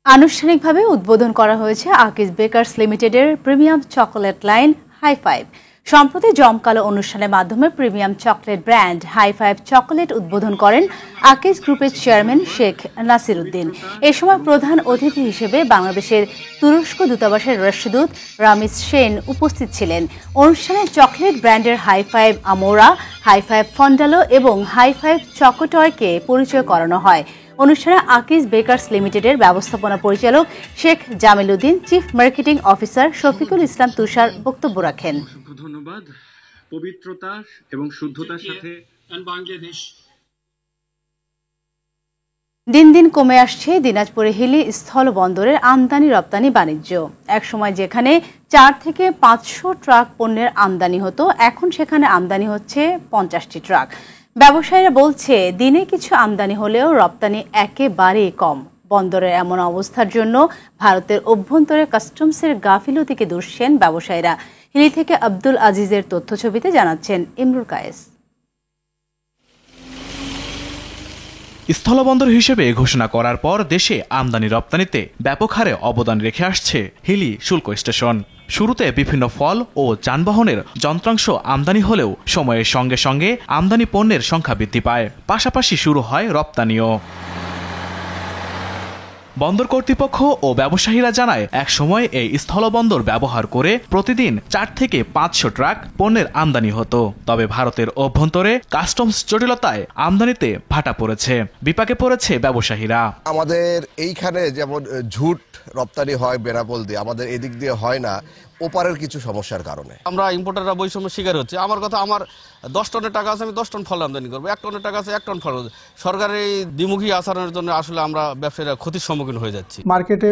আনুষ্ঠানিকভাবে উদ্বোধন করা হয়েছে আকিজ বেকার্স লিমিটেডের premium chocolate line high five. সম্প্রতি জমকালো অনুষ্ঠানের মাধ্যমে premium chocolate brand high five chocolate উদ্বোধন করেন আকিজ গ্রুপের চেয়ারম্যান শেখ নাসির উদ্দিন। এ সময় প্রধান অতিথি হিসেবে বাংলাদেশের তুরস্ক দূতাবাসের রাষ্ট্রদূত রামিজ সেন উপস্থিত ছিলেন। অনুষ্ঠানে চকলেট ব্র্যান্ডের হাই ফাইভ আমোরা, হাই ফাইভ ফন্ডালো এবং হাই ফাইভ চকোটয়কে পরিচয় করানো হয়। অনুষ্ঠানে আকিজ বেকার্স লিমিটেডের ব্যবস্থাপনা পরিচালক Sheikh Jamil Uddin, chief marketing officer Shafikul Islam Tushar বক্তব্য রাখেন। ধন্যবাদ। পবিত্রতা এবং শুদ্ধতার সাথে দিন দিন কমে আসছে দিনাজপুরে হিলি স্থলবন্দরের আমদানি রপ্তানি বাণিজ্য। একসময় যেখানে 4 থেকে 500 ট্রাক পণ্যের আমদানি হতো, এখন সেখানে আমদানি হচ্ছে 50টি ট্রাক। ব্যবসায়ীরা বলছে দিনে কিছু আমদানি হলেও রপ্তানি একেবারেই কম। বন্দরের এমন অবস্থার জন্য ভারতের অভ্যন্তরে কাস্টমসের গাফিলতিকে দুষছেন ব্যবসায়ীরা। হিলি থেকে আব্দুল আজিজের তথ্যছবিতে জানাচ্ছেন ইমরুল কায়েস। স্থলবন্দর হিসেবে ঘোষণা করার পর দেশে আমদানি রপ্তানিতে ব্যাপক হারে অবদান রেখে আসছে হিলি শুল্ক স্টেশন। শুরুতে বিভিন্ন ফল ও যানবাহনের যন্ত্রাংশ আমদানি হলেও সময়ের সঙ্গে সঙ্গে আমদানি পণ্যের সংখ্যা বৃদ্ধি পায়, পাশাপাশি শুরু হয় রপ্তানিও। বন্দর কর্তৃপক্ষ ও ব্যবসায়ীরা জানায় একসময় এই স্থলবন্দর ব্যবহার করে প্রতিদিন 4 থেকে 500 ট্রাক পণ্যের আমদানি হতো। তবে ভারতের অভ্যন্তরে কাস্টমস জটিলতায় আমদানিতে ভাটা পড়েছে, বিপাকে পড়েছে ব্যবসায়ীরা। আমাদের এইখানে যেমন ঝুট রপ্তানি হয় বেনাপোল দিয়ে, আমাদের এদিক দিয়ে হয় না ওপারের কিছু সমস্যার কারণে। আমরা ইম্পোর্টাররা বৈষম্য শিকার হচ্ছে। আমার কথা, আমার 10 টনের টাকা আছে, আমি 10 টন ফল আমদানি করবো, 1 টনের টাকা আছে 1 টন ফল। সরকারের এই দ্বিমুখী আচরণের জন্য আসলে আমরা ব্যবসায়ীরা ক্ষতির সম্মুখীন হয়ে যাচ্ছি। মার্কেটে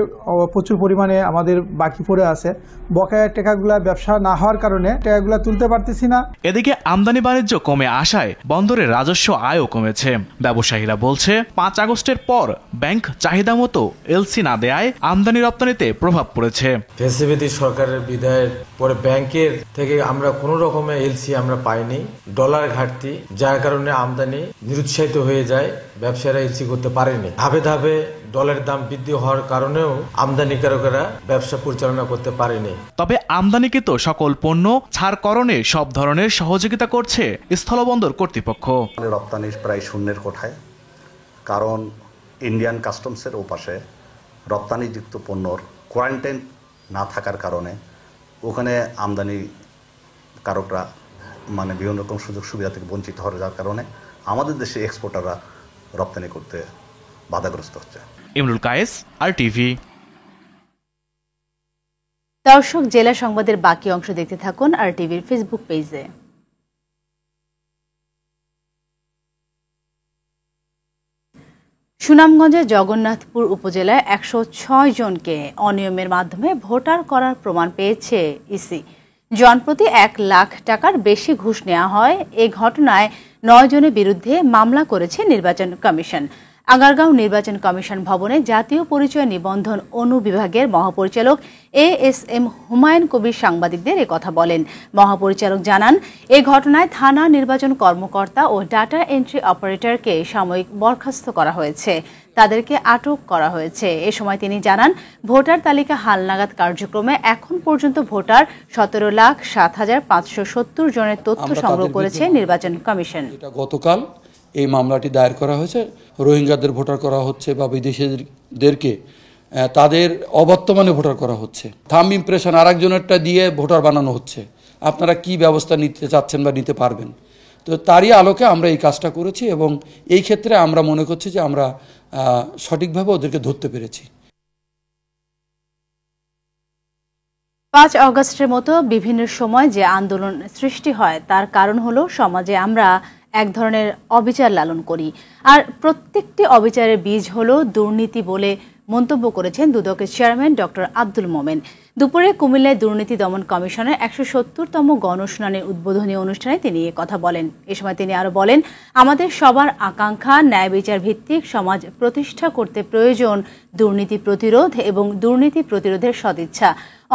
প্রচুর পরিমাণে আমাদের বাকি পড়ে আছে, বকেয়া টাকাগুলা ব্যবসা না হওয়ার কারণে টাকাগুলা তুলতে পারতেছি না। এদিকে আমদানি বাণিজ্য কমে আসায় বন্দরের রাজস্ব আয়ও কমেছে। ব্যবসায়ীরা বলছে 5 আগস্টের পর ব্যাংক চাহিদা মতো এলসি না দেয়ায় আমদানি রপ্তানিতে প্রভাব পড়েছে। ফেসিলিটি সরকারের বিদায়ের পরে ব্যাংকের থেকে আমরা কোনো রকমের এলসি আমরা পাইনি, ডলার ঘাটতি, যার কারণে আমদানি নিরুৎসাহিত হয়ে যায়, ব্যবসায়ীরা এলসি করতে পারেনি। ধাপে ধাপে ডলারের দাম বৃদ্ধি হওয়ার কারণেও আমদানিকারকেরা ব্যবসা পরিচালনা করতে পারেনি। তবে আমদানিকৃত সকল পণ্য ছাড়করণে সব ধরনের সহযোগিতা করছে স্থলবন্দর কর্তৃপক্ষ। রপ্তানি প্রায় শূন্যের কোঠায়, কারণ ইন্ডিয়ান কাস্টমসের ওপাশে রপ্তানিযুক্ত পণ্যর কোয়ারেন্টাইন না থাকার কারণে ওখানে আমদানি কারকরা বিভিন্ন রকম সুযোগ সুবিধা থেকে বঞ্চিত হয়ে যাওয়ার কারণে আমাদের দেশে এক্সপোর্টাররা রপ্তানি করতে বাধাগ্রস্ত হচ্ছে। ইমরুল কায়েস, RTV। দর্শক, জেলা সংবাদের বাকি অংশ দেখতে থাকুন RTVর ফেসবুক পেজে। সুনামগঞ্জের জগন্নাথপুর উপজেলায় 106 জনকে অনিয়মের মাধ্যমে ভোটার করার প্রমাণ পেয়েছে ইসি। জনপ্রতি 1 লাখ টাকার বেশি ঘুষ নেওয়া হয়। এই ঘটনায় 9 জনের বিরুদ্ধে মামলা করেছে নির্বাচন কমিশন। আগারগাঁও নির্বাচন কমিশন ভবনে জাতীয় পরিচয় নিবন্ধন অনুবিভাগের মহাপরিচালক ASM হুমায়ুন কবির সাংবাদিকদের একথা বলেন। মহাপরিচালক জানান, এই ঘটনায় থানা নির্বাচন কর্মকর্তা ও ডাটা এন্ট্রি অপারেটরকে সাময়িক বরখাস্ত করা হয়েছে, তাদেরকে আটক করা হয়েছে। এ সময় তিনি জানান, ভোটার তালিকা হালনাগাদ কার্যক্রমে এখন পর্যন্ত ভোটার 17,07,570 জনের তথ্য সংগ্রহ করেছে নির্বাচন কমিশন। গতকাল এই মামলাটি দায়ের করা হয়েছে। রোহিঙ্গাদের ভোটার করা হচ্ছে বা বিদেশিদেরকে তাদের অবর্তমানে ভোটার করা হচ্ছে। থাম্ব ইমপ্রেশন আরেকজনেরটা দিয়ে ভোটার বানানো হচ্ছে। আপনারা কি ব্যবস্থা নিতে চাচ্ছেন বা নিতে পারবেন? তো তারই আলোকে আমরা এই কাজটা করেছি এবং এই ক্ষেত্রে আমরা মনে করছি যে আমরা সঠিকভাবে ওদেরকে ধরতে পেরেছি। 5 আগস্টের মতো বিভিন্ন সময় যে আন্দোলন সৃষ্টি হয় তার কারণ হলো সমাজে আমরা এক ধরনের অবিচার লালন করি, আর প্রত্যেকটি অবিচারের বীজ হলো দুর্নীতি বলে মন্তব্য করেছেন দুদকের চেয়ারম্যান ডক্টর আব্দুল মোমেন। দুপুরে কুমিল্লায় দুর্নীতি দমন কমিশনের ১৭০তম গণশুনানির উদ্বোধনী অনুষ্ঠানে তিনি এ কথা বলেন। এ সময় তিনি আরো বলেন, আমাদের সবার আকাঙ্ক্ষা ন্যায় বিচার ভিত্তিক সমাজ প্রতিষ্ঠা করতে প্রয়োজন দুর্নীতি প্রতিরোধ এবং দুর্নীতি প্রতিরোধের সদিচ্ছা।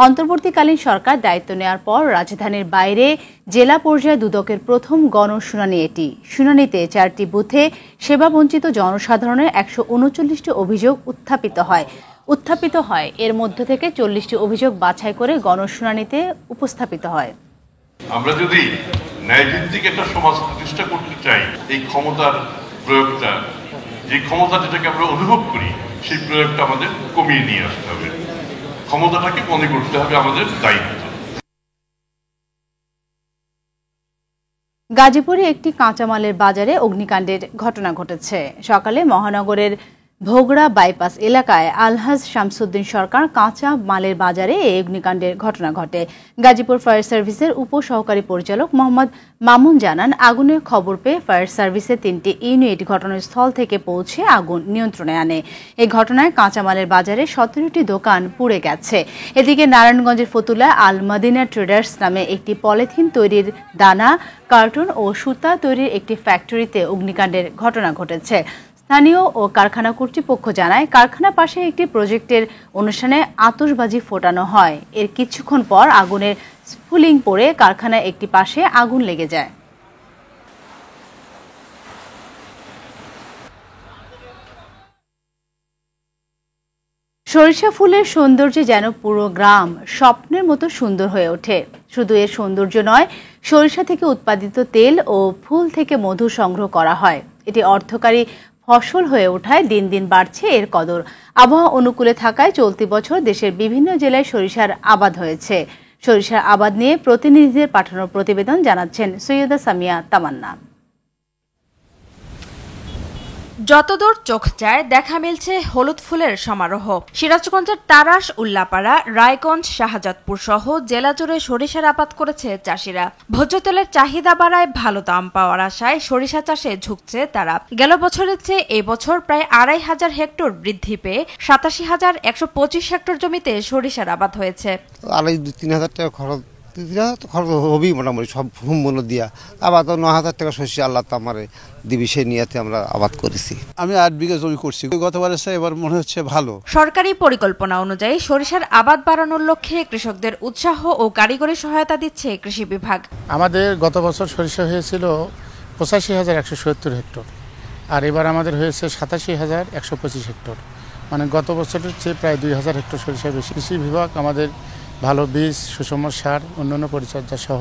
অন্তর্বর্তীকালীন সরকার দায়িত্ব নেওয়ার পর রাজধানীর বাইরে জেলা পর্যায়ে দুদকের প্রথম গণশুনানি এটি। শুনানিতে 4টি বুথে সেবাবঞ্চিত জনসাধারণের 139টি অভিযোগ উত্থাপিত হয়। এর মধ্য থেকে 40টি অভিযোগ বাছাই করে গণশুনানিতে উপস্থাপিত হয়। আমরা যদি ন্যায়ভিত্তিক একটা সমাজ প্রতিষ্ঠা করতে চাই, এই ক্ষমতার প্রয়োগটা, যে ক্ষমতা যেটাকে আমরা অনুভব করি, সেই প্রয়োগটা আমাদের কমিয়ে নিয়ে আসতে হবে। ক্ষমতাটাকে মনে করতে হবে আমাদের দায়িত্ব। গাজীপুরে একটি কাঁচামালের বাজারে অগ্নিকাণ্ডের ঘটনা ঘটেছে। সকালে মহানগরের ভোগড়া বাইপাস এলাকায় আলহাজ শামসুদ্দিন সরকার কাঁচা মালের বাজারে এই অগ্নিকাণ্ডের ঘটনা ঘটে। গাজীপুর ফায়ার সার্ভিসের উপসহকারী পরিচালক মোহাম্মদ মামুন জানান, আগুনের খবর পেয়ে ফায়ার সার্ভিসের 3টি ইউনিট ঘটনাস্থল থেকে পৌঁছে আগুন নিয়ন্ত্রণে আনে। এই ঘটনায় কাঁচামালের বাজারে 17টি দোকান পুড়ে গেছে। এদিকে নারায়ণগঞ্জের ফতুল্লায় আল মদিনা ট্রেডার্স নামে একটি পলিথিন তৈরির দানা, কার্টুন ও সুতা তৈরির একটি ফ্যাক্টরিতে অগ্নিকাণ্ডের ঘটনা ঘটেছে। স্থানীয় ও কারখানা কর্তৃপক্ষ জানায়, কারখানার পাশে একটি প্রজেক্টের অনুষ্ঠানে আতশবাজি ফোটানো হয়। এর কিছুক্ষণ পর আগুনের স্ফুলিং পড়ে কারখানার একটি পাশে আগুন লেগে যায়। সরিষা ফুলের সৌন্দর্যে যেন পুরো গ্রাম স্বপ্নের মতো সুন্দর হয়ে ওঠে। শুধু এর সৌন্দর্য নয়, সরিষা থেকে উৎপাদিত তেল ও ফুল থেকে মধু সংগ্রহ করা হয়। এটি অর্থকারী ফসল হয়ে ওঠায় দিন দিন বাড়ছে এর কদর। আবহাওয়া অনুকূলে থাকায় চলতি বছর দেশের বিভিন্ন জেলায় সরিষার আবাদ হয়েছে। সরিষার আবাদ নিয়ে প্রতিনিধিদের পাঠানো প্রতিবেদন জানাচ্ছেন সৈয়দা সামিয়া তামান্না। যতদূর চোখ যায় দেখা মিলছে হলুদ ফুলের সমারোহ। সিরাজগঞ্জের তারাস, উল্লাপাড়া, রায়গঞ্জ, শাহজাদপুর সহ জেলা জুড়ে সরিষার আবাদ করেছে চাষিরা। ভোজ্য তেলের চাহিদা বাড়ায় ভালো দাম পাওয়ার আশায় সরিষা চাষে ঝুঁকছে তারা। গেল বছরের চেয়ে এবছর প্রায় 2,500 হেক্টর বৃদ্ধি পেয়ে 87,125 হেক্টর জমিতে সরিষার আবাদ হয়েছে। 2,500-3,000 টাকা খরচ হবেই মোটামুটি সব সম্পূর্ণ দিয়া। আবার তো 9,000 টাকা শস্য আল্লাহ তো আমার দিবি, সেই নিয়াতে আমরা আবাদ করেছি। আমি 8 বিঘা জমি করছি, গতবারের চেয়ে এবার মনে হচ্ছে ভালো। সরকারি পরিকল্পনা অনুযায়ী সরিষার আবাদ বাড়ানোর লক্ষ্যে কৃষকদের উৎসাহ ও কারিগরি সহায়তা দিচ্ছে কৃষি বিভাগ। আমাদের গত বছর সরিষা হয়েছিল 85,170 হেক্টর, আর এবার আমাদের হয়েছে 87,125 হেক্টর, মানে গত বছরের চেয়ে প্রায় 2,000 হেক্টর সরিষা বেশি। কৃষি বিভাগ আমাদের ভালো বীজ, সুষম সার, অন্যান্য পরিচর্যা সহ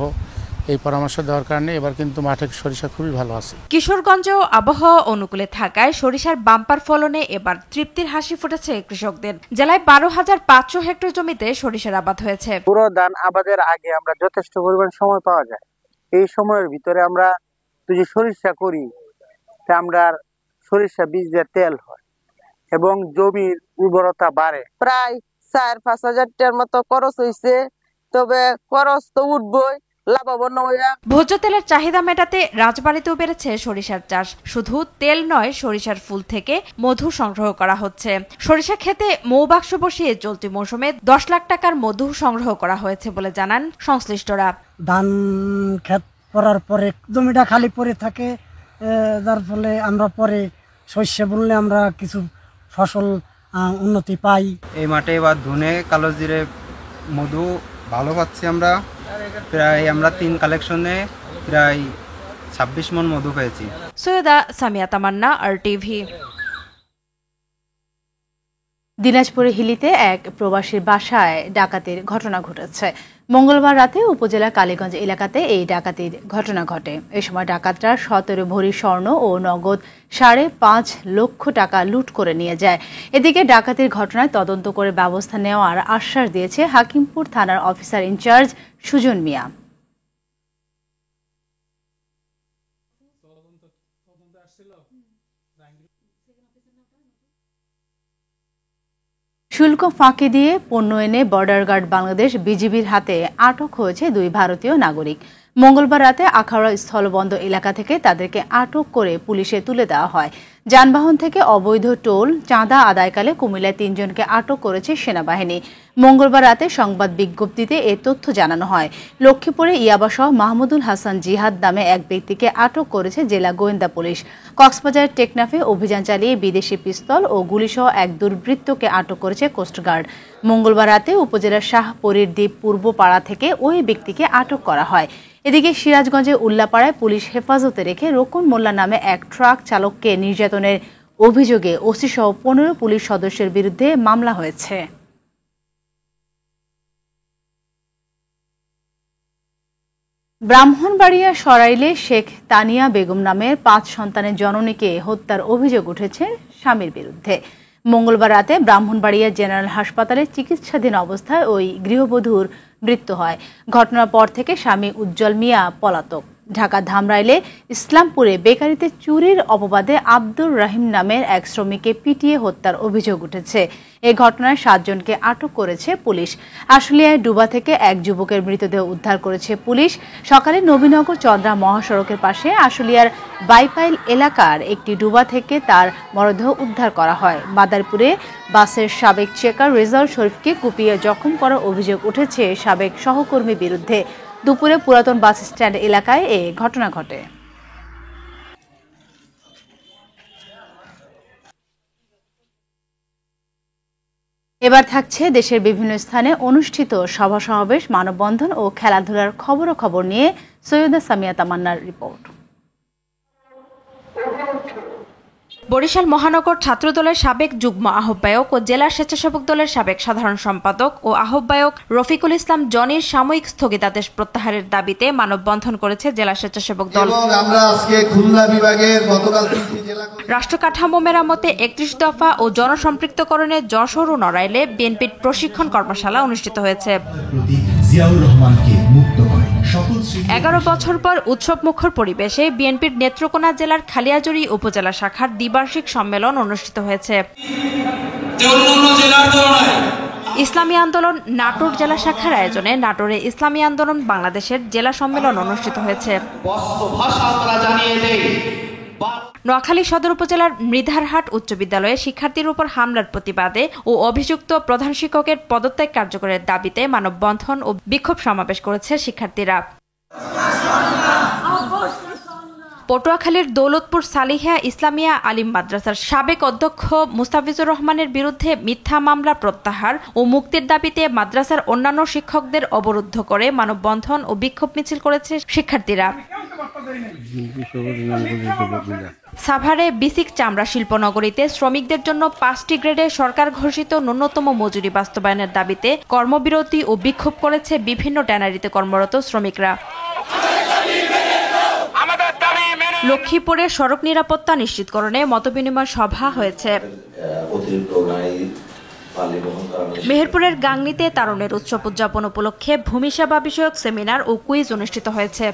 এই পরামর্শ দেওয়ার কারণে এবার কিন্তু মাঠে সরিষা খুবই ভালো আছে। কিশোরগঞ্জেও আবহাওয়া অনুকূলে থাকায় সরিষার বাম্পার ফলনে এবার তৃপ্তির হাসি ফুটেছে কৃষকদের। জেলায় 12,500 হেক্টর জমিতে সরিষার আবাদ হয়েছে। পুরো ধান আবাদের আগে আমরা যথেষ্ট পরিমাণ সময় পাওয়া যায়। এই সময়ের ভিতরে আমরা যদি সরিষা করি, তা আমরা সরিষা বীজ দিয়ে তেল হয় এবং জমির উর্বরতা বাড়ে। প্রায় 4-5 হাজার টাকার মতো খরচ হয়েছে, তবে খরচ তো উঠবই, লাভবান হইয়া। ভোজ্য তেলের চাহিদা মেটাতে রাজবাড়িতেও বেড়েছে সরিষার চাষ। শুধু তেল নয়, সরিষার ফুল থেকে মধু সংগ্রহ করা হচ্ছে। সরিষা খেতে মৌবাক্স বসিয়ে চলতি মৌসুমে 10 লাখ টাকার মধু সংগ্রহ করা হয়েছে বলে জানান সংশ্লিষ্টরা। ধান ক্ষেত করার পরে জমিটা খালি পড়ে থাকে, যার ফলে আমরা পরে শস্য বললে আমরা কিছু ফসল উন্নতি পাই। এই মাঠে এবার ধনে, কালো জিরে, মধু ভালো পাচ্ছি আমরা। প্রায় আমরা 3 কালেকশনে প্রায় 26 মণ মধু পেয়েছি। সৈয়দা সামিয়া তামান্না, RTV। দিনাজপুরের হিলিতে এক প্রবাসীর বাসায় ডাকাতির ঘটনা ঘটেছে। মঙ্গলবার রাতে উপজেলা কালীগঞ্জ এলাকাতে এই ডাকাতির ঘটনা ঘটে। এ সময় ডাকাতরা 17 ভরি স্বর্ণ ও নগদ 5.5 লক্ষ টাকা লুট করে নিয়ে যায়। এদিকে ডাকাতির ঘটনায় তদন্ত করে ব্যবস্থা নেওয়ার আশ্বাস দিয়েছে হাকিমপুর থানার অফিসার ইনচার্জ সুজন মিয়া। শুল্ক ফাঁকি দিয়ে পণ্য এনে বর্ডার গার্ড বাংলাদেশ বিজিবির হাতে আটক হয়েছে 2 ভারতীয় নাগরিক। মঙ্গলবার রাতে আখাউড়া স্থলবন্দর এলাকা থেকে তাদেরকে আটক করে পুলিশে তুলে দেওয়া হয়। যানবাহন থেকে অবৈধ টোল চাঁদা আদায়কালে কুমিল্লায় 3 জনকে আটক করেছে সেনাবাহিনী। মঙ্গলবার রাতে সংবাদ বিজ্ঞপ্তিতে এ তথ্য জানানো হয়। লক্ষ্মীপুরে ইয়াবাসহ মাহমুদুল হাসান জিহাদ নামে এক ব্যক্তিকে আটক করেছে জেলা গোয়েন্দা পুলিশ। কক্সবাজারের টেকনাফে অভিযান চালিয়ে বিদেশি পিস্তল ও গুলিসহ এক দুর্বৃত্তকে আটক করেছে কোস্টগার্ড। মঙ্গলবার রাতে উপজেলার শাহপরীর দ্বীপ পূর্ব পাড়া থেকে ওই ব্যক্তিকে আটক করা হয়। এদিকে সিরাজগঞ্জের উল্লাপাড়ায় পুলিশ হেফাজতে রেখে রকুন মোল্লা নামে এক ট্রাক চালককে নির্যাতনের অভিযোগে ওসিসহ 15 পুলিশ সদস্যের বিরুদ্ধে মামলা হয়েছে। ব্রাহ্মণবাড়িয়া সরাইলে শেখ তানিয়া বেগম নামের 5 সন্তানের জননীকে হত্যার অভিযোগ উঠেছে স্বামীর বিরুদ্ধে। মঙ্গলবার রাতে ব্রাহ্মণবাড়িয়া জেনারেল হাসপাতালে চিকিৎসাধীন অবস্থায় ওই গৃহবধূর মৃত্যু হয়। ঘটনার পর থেকে স্বামী উজ্জ্বল মিয়া পলাতক। ঢাকা ধামরাইলে ইসলামপুরে বেকারিতে চুরির অপবাদে আব্দুর রহিম নামের এক শ্রমিককে পিটিয়ে হত্যার অভিযোগ উঠেছে। এই ঘটনায় 7 জনকে আটক করেছে পুলিশ। আশুলিয়ায় ডুবা থেকে এক যুবকের মৃতদেহ উদ্ধার করেছে পুলিশ। সকালে নবীনগর চন্দ্রা মহাসড়কের পাশে আশুলিয়ার বাইপাইল এলাকার একটি ডুবা থেকে তার মরদেহ উদ্ধার করা হয়। মাদারপুরে বাসের সাবেক চেকার রেজাউল শরীফকে কুপিয়ে জখম করার অভিযোগ উঠেছে সাবেক সহকর্মীর বিরুদ্ধে। দুপুরে পুরাতন বাস স্ট্যান্ড এলাকায় এ ঘটনা ঘটে। এবার থাকছে দেশের বিভিন্ন স্থানে অনুষ্ঠিত সভা সমাবেশ, মানববন্ধন ও খেলাধুলার খবরাখবর নিয়ে সৈয়দা সামিয়া তামান্নার রিপোর্ট। বরিশাল মহানগর ছাত্রদলের সাবেক যুগ্ম আহ্বায়ক ও জেলা স্বেচ্ছাসেবক দলের সাবেক সাধারণ সম্পাদক ও আহ্বায়ক রফিকুল ইসলাম জনির সাময়িক স্থগিতাদেশ প্রত্যাহারের দাবিতে মানববন্ধন করেছে জেলা স্বেচ্ছাসেবক দল। রাষ্ট্র কাঠামো মেরামতে 31 দফা ও জনসম্পৃক্তকরণে যশোর ও নড়াইলে বিএনপির প্রশিক্ষণ কর্মশালা অনুষ্ঠিত হয়েছে। 11 বছর পর উৎসব মুখর পরিবেশে বিএনপির নেত্রকোনা জেলার খালিয়াজুড়ি উপজেলা শাখার দ্বিবার্ষিক সম্মেলন অনুষ্ঠিত হয়েছে। ইসলামী আন্দোলন নাটোর জেলা শাখার আয়োজনে নাটোরে ইসলামী আন্দোলন বাংলাদেশের জেলা সম্মেলন অনুষ্ঠিত হয়েছে। নোয়াখালী সদর উপজেলার মৃধারহাট উচ্চ বিদ্যালয়ে শিক্ষার্থীর উপর হামলার প্রতিবাদে ও অভিযুক্ত প্রধান শিক্ষকের পদত্যাগ কার্যকরের দাবিতে মানববন্ধন ও বিক্ষোভ সমাবেশ করেছে শিক্ষার্থীরা। পটুয়াখালীর দৌলতপুর সালিহা ইসলামিয়া আলিম মাদ্রাসার সাবেক অধ্যক্ষ মুস্তাফিজুর রহমানের বিরুদ্ধে মিথ্যা মামলা প্রত্যাহার ও মুক্তির দাবিতে মাদ্রাসার অন্যান্য শিক্ষকদের অবরুদ্ধ করে মানববন্ধন ও বিক্ষোভ মিছিল করেছে শিক্ষার্থীরা। সাভারে বিসিক চামড়া শিল্পনগরীতে শ্রমিকদের জন্য 5টি গ্রেডে সরকার ঘোষিত ন্যূনতম মজুরি বাস্তবায়নের দাবিতে কর্মবিরতি ও বিক্ষোভ করেছে বিভিন্ন ট্যানারিতে কর্মরত শ্রমিকরা। লক্ষ্মীপুরে সড়ক নিরাপত্তা নিশ্চিতকরণে মতবিনিময় সভা হয়েছে। মেহেরপুরের গাংনীতে তারুণের উৎসব উদযাপন উপলক্ষে ভূমি সেবা বিষয়ক সেমিনার ও কুইজ অনুষ্ঠিত হয়েছে।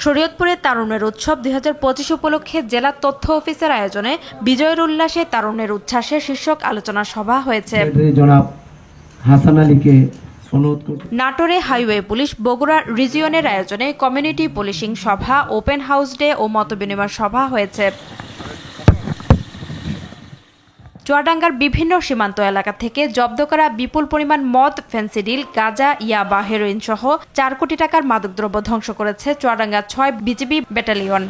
শরীয়তপুরে তারুণের উৎসব 2025 উপলক্ষে জেলা তথ্য অফিসের আয়োজনে বিজয়ের উল্লাসে তারুণের উচ্ছ্বাসে শীর্ষক আলোচনা সভা হয়েছে। নাটোরে হাইওয়ে পুলিশ বগুড়া রিজিয়নের আয়োজনে কমিউনিটি পুলিশিং সভা, ওপেন হাউস ডে ও মতবিনিময় সভা হয়েছে। চুয়াডাঙ্গার বিভিন্ন সীমান্ত এলাকা থেকে জব্দ করা বিপুল পরিমাণ মদ, ফেন্সিডিল, গাঁজা, ইয়াবা, হেরোইন সহ 4 কোটি টাকার মাদকদ্রব্য ধ্বংস করেছে চুয়াডাঙ্গা 6 বিজিবি ব্যাটালিয়ন।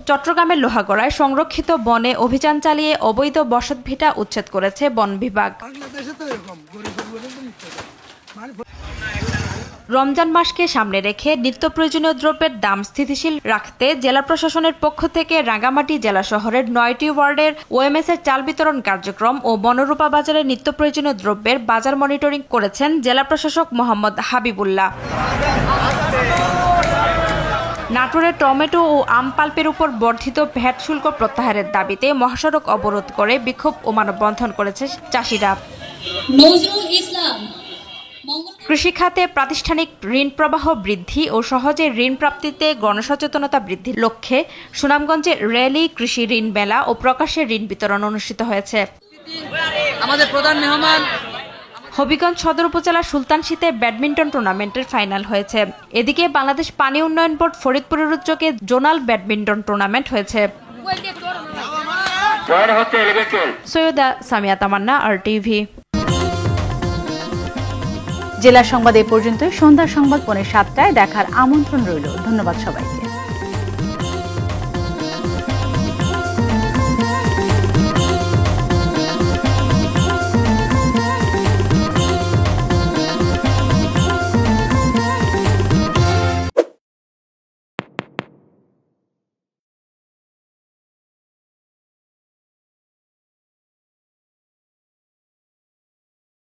চট্টগ্রামের লোহাগড়ায় সংরক্ষিত বনে অভিযান চালিয়ে অবৈধ বসতভিটা উচ্ছেদ করেছে বন বিভাগ। রমজান মাসকে সামনে রেখে নিত্য প্রয়োজনীয় দ্রব্যের দাম স্থিতিশীল রাখতে জেলা প্রশাসনের পক্ষ থেকে রাঙ্গামাটি জেলা শহরের 9টি ওয়ার্ডের ওএমএস এর চাল বিতরণ কার্যক্রম ও বনরূপা বাজারে নিত্য প্রয়োজনীয় দ্রব্যের বাজার মনিটরিং করেছেন জেলা প্রশাসক মোহাম্মদ হাবিবুল্লাহ। নাটোরে টমেটো ও আম পাল্পের উপর বর্ধিত ভ্যাট শুল্ক প্রত্যাহারের দাবিতে মহাসড়ক অবরোধ করে বিক্ষোভ ও মানববন্ধন করেছে চাষিরা। কৃষি খাতে প্রাতিষ্ঠানিক ঋণ প্রবাহ বৃদ্ধি ও সহজে ঋণ প্রাপ্তিতে গণসচেতনতা বৃদ্ধির লক্ষ্যে সুনামগঞ্জে র্যালি, কৃষি ঋণ মেলা ও প্রকাশ্যে ঋণ বিতরণ অনুষ্ঠিত হয়েছে। আমাদের প্রধান মেহমান হবিগঞ্জ সদর উপজেলার সুলতানশীতে ব্যাডমিন্টন টুর্নামেন্টের ফাইনাল হয়েছে। এদিকে বাংলাদেশ পানি উন্নয়ন বোর্ড ফরিদপুরের উদ্যোগে জোনাল ব্যাডমিন্টন টুর্নামেন্ট হয়েছে। সৈয়দা সামিয়া তামান্না, RTV। জেলা সংবাদ এ পর্যন্ত। সন্ধ্যার সংবাদ 7:15 দেখার আমন্ত্রণ রইল। ধন্যবাদ সবাইকে।